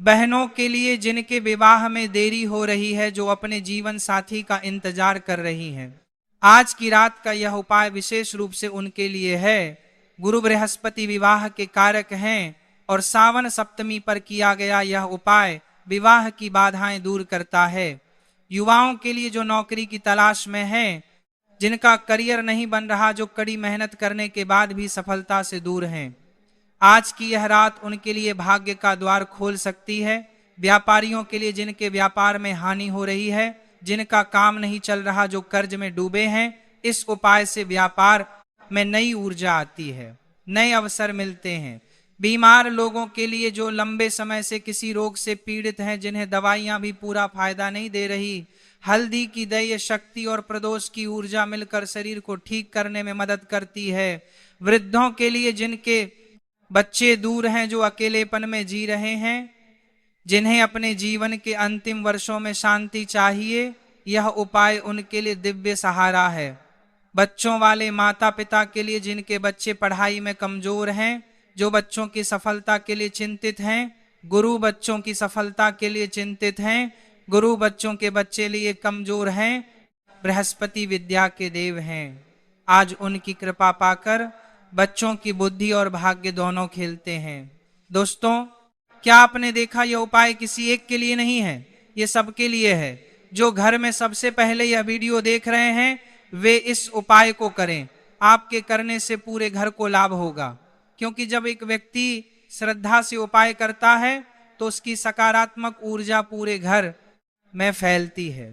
बहनों के लिए जिनके विवाह में देरी हो रही है, जो अपने जीवन साथी का इंतजार कर रही हैं, आज की रात का यह उपाय विशेष रूप से उनके लिए है। गुरु बृहस्पति विवाह के कारक हैं और सावन सप्तमी पर किया गया यह उपाय विवाह की बाधाएं दूर करता है। युवाओं के लिए जो नौकरी की तलाश में हैं, जिनका करियर नहीं बन रहा, जो कड़ी मेहनत करने के बाद भी सफलता से दूर हैं, आज की यह रात उनके लिए भाग्य का द्वार खोल सकती है। व्यापारियों के लिए जिनके व्यापार में हानि हो रही है, जिनका काम नहीं चल रहा, जो कर्ज में डूबे हैं, इस उपाय से व्यापार में नई ऊर्जा आती है, नए अवसर मिलते हैं। बीमार लोगों के लिए जो लंबे समय से किसी रोग से पीड़ित हैं, जिन्हें दवाइयां भी पूरा फायदा नहीं दे रही, हल्दी की दैय शक्ति और प्रदोष की ऊर्जा मिलकर शरीर को ठीक करने में मदद करती है। वृद्धों के लिए जिनके बच्चे दूर हैं, जो अकेलेपन में जी रहे हैं, जिन्हें अपने जीवन के अंतिम वर्षों में शांति चाहिए, यह उपाय उनके लिए दिव्य सहारा है। बच्चों वाले माता पिता के लिए जिनके बच्चे पढ़ाई में कमजोर हैं, जो बच्चों की सफलता के लिए चिंतित हैं, गुरु बच्चों की सफलता के लिए चिंतित हैं, गुरु बच्चों के बच्चे लिए कमजोर हैं, बृहस्पति विद्या के देव हैं, आज उनकी कृपा पाकर बच्चों की बुद्धि और भाग्य दोनों खिलते हैं। दोस्तों, क्या आपने देखा, यह उपाय किसी एक के लिए नहीं है, ये सबके लिए है। जो घर में सबसे पहले यह वीडियो देख रहे हैं, वे इस उपाय को करें। आपके करने से पूरे घर को लाभ होगा, क्योंकि जब एक व्यक्ति श्रद्धा से उपाय करता है तो उसकी सकारात्मक ऊर्जा पूरे घर में फैलती है।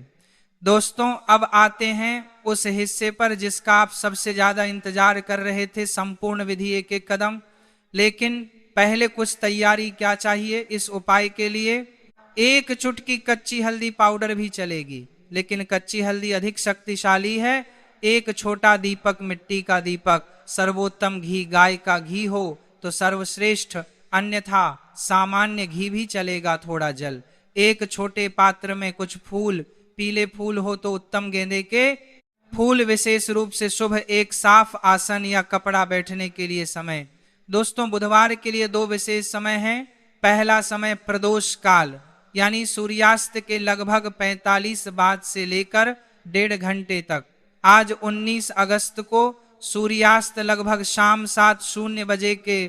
दोस्तों, अब आते हैं उस हिस्से पर जिसका आप सबसे ज्यादा इंतजार कर रहे थे, संपूर्ण विधि एक एक कदम। लेकिन पहले कुछ तैयारी क्या चाहिए इस उपाय के लिए। एक चुटकी कच्ची हल्दी पाउडर भी चलेगी, लेकिन कच्ची हल्दी अधिक शक्तिशाली है। एक छोटा दीपक, मिट्टी का दीपक, सर्वोत्तम घी, गाय का घी हो तो सर्वश्रेष्ठ, अन्यथा सामान्य घी भी चलेगा, थोड़ा जल। एक छोटे पात्र में कुछ फूल, पीले फूल हो तो उत्तम गेंदे के फूल, विशेष रूप से शुभ एक साफ आसन या कपड़ा, बैठने के लिए समय। दोस्तों, बुधवार के लिए दो विशेष समय हैं। पहला समय प्रदोष काल, यानी सूर्यास्त के लगभग 45 बाद से लेकर 1.5 घंटे तक। आज 19 अगस्त को सूर्यास्त लगभग शाम 7:00 बजे के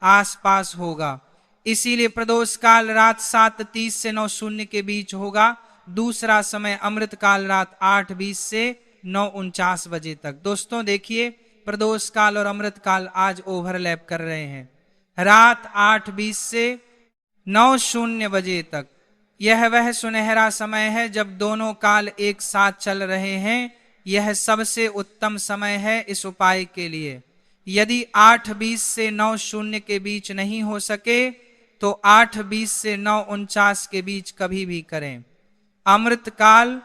आसपास होगा, इसीलिए प्रदोष काल रात 7:30 से 9:00 के बीच होगा। दूसरा समय अमृत काल रात 8:20 से 9:49 बजे तक। दोस्तों देखिए, प्रदोष काल और अमृत काल आज ओवरलैप कर रहे हैं। रात 8:20 से 9:00 बजे तक यह वह सुनहरा समय है जब दोनों काल एक साथ चल रहे हैं। यह सबसे उत्तम समय है इस उपाय के लिए। यदि 8:20 से 9:00 के बीच नहीं हो सके तो 8:20 से 9:49 के बीच कभी भी करें। अमृत काल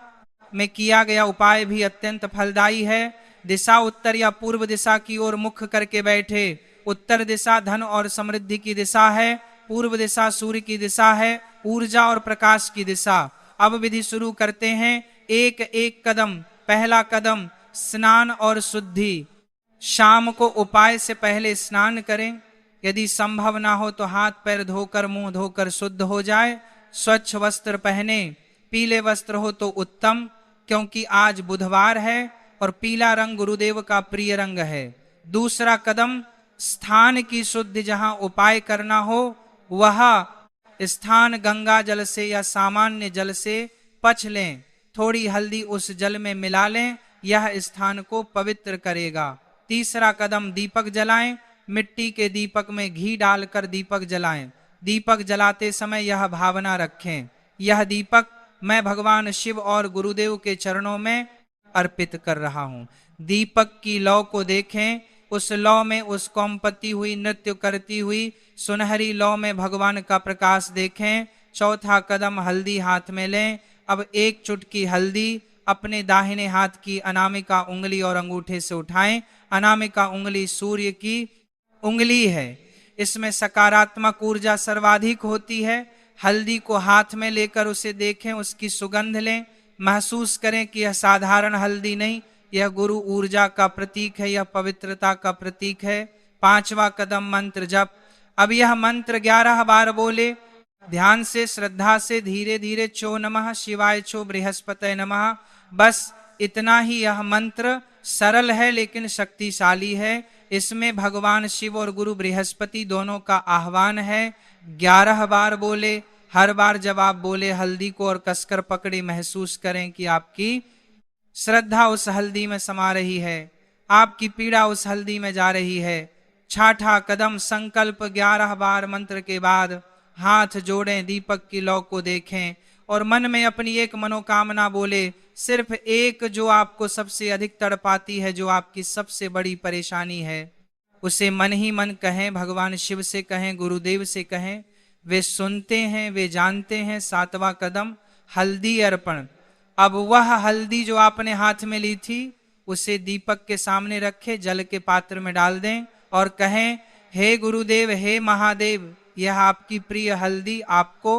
में किया गया उपाय भी अत्यंत फलदायी है। दिशा उत्तर या पूर्व दिशा की ओर मुख करके बैठे। उत्तर दिशा धन और समृद्धि की दिशा है, पूर्व दिशा सूर्य की दिशा है, ऊर्जा और प्रकाश की दिशा। अब विधि शुरू करते हैं। एक एक कदम। पहला कदम स्नान और शुद्धि। शाम को उपाय से पहले स्नान करें। यदि संभव ना हो तो हाथ पैर धोकर मुंह धोकर शुद्ध हो जाए। स्वच्छ वस्त्र पहने। पीले वस्त्र हो तो उत्तम, क्योंकि आज बुधवार है और पीला रंग गुरुदेव का प्रिय रंग है। दूसरा कदम स्थान की शुद्धि। जहां उपाय करना हो वह स्थान गंगा जल से या सामान्य जल से पछ लें। थोड़ी हल्दी उस जल में मिला लें, यह स्थान को पवित्र करेगा। तीसरा कदम दीपक जलाएं। मिट्टी के दीपक में घी डालकर दीपक जलाएं। दीपक जलाते समय यह भावना रखें, यह दीपक मैं भगवान शिव और गुरुदेव के चरणों में अर्पित कर रहा हूं। दीपक की लौ को देखें। उस लौ में उस कौमपती हुई नृत्य करती हुई सुनहरी लौ में भगवान का प्रकाश देखें। चौथा कदम हल्दी हाथ में लें। अब एक चुटकी हल्दी अपने दाहिने हाथ की अनामिका उंगली और अंगूठे से उठाएं। अनामिका उंगली सूर्य की उंगली है, इसमें सकारात्मक ऊर्जा सर्वाधिक होती है। हल्दी को हाथ में लेकर उसे देखें, उसकी सुगंध लें, महसूस करें कि यह साधारण हल्दी नहीं, यह गुरु ऊर्जा का प्रतीक है, यह पवित्रता का प्रतीक है। पांचवा कदम मंत्र जप। अब यह मंत्र 11 बार बोले, ध्यान से श्रद्धा से धीरे धीरे। चो नमः शिवाय, चो बृहस्पतये नमः। बस इतना ही। यह मंत्र सरल है लेकिन शक्तिशाली है। इसमें भगवान शिव और गुरु बृहस्पति दोनों का आह्वान है। 11 बार बोले। हर बार जब आप बोले हल्दी को और कसकर पकड़े, महसूस करें कि आपकी श्रद्धा उस हल्दी में समा रही है, आपकी पीड़ा उस हल्दी में जा रही है। छठा कदम संकल्प। 11 बार मंत्र के बाद हाथ जोड़ें, दीपक की लौ को देखें और मन में अपनी एक मनोकामना बोले। सिर्फ एक जो आपको सबसे अधिक तड़पाती है, जो आपकी सबसे बड़ी परेशानी है, उसे मन ही मन कहें, भगवान शिव से कहें, गुरुदेव से कहें। वे सुनते हैं, वे जानते हैं। 7वां कदम हल्दी अर्पण। अब वह हल्दी जो आपने हाथ में ली थी उसे दीपक के सामने रखे, जल के पात्र में डाल दें और कहें, हे गुरुदेव, हे महादेव, यह आपकी प्रिय हल्दी आपको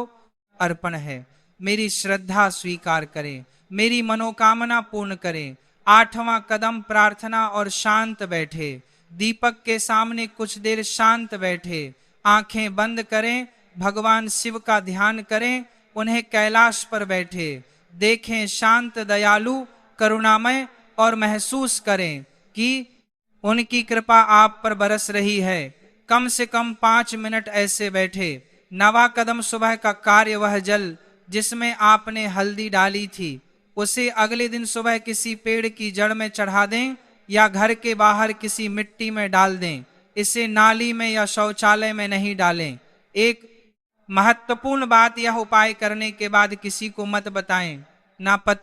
अर्पण है। मेरी श्रद्धा स्वीकार करें, मेरी मनोकामना पूर्ण करें। 8वां कदम प्रार्थना और शांत बैठे। दीपक के सामने कुछ देर शांत बैठे, आंखें बंद करें, भगवान शिव का ध्यान करें, उन्हें कैलाश पर बैठे देखें, शांत, दयालु, करुणामय, और महसूस करें कि उनकी कृपा आप पर बरस रही है। कम से कम 5 मिनट ऐसे बैठे। 9वां कदम सुबह का कार्य। वह जल जिसमें आपने हल्दी डाली थी उसे अगले दिन सुबह किसी पेड़ की जड़ में चढ़ा दें या घर के बाहर किसी मिट्टी में डाल दें। इसे नाली में या शौचालय में नहीं डालें। एक महत्वपूर्ण बात, यह उपाय करने के बाद किसी को मत बताएं, ना पति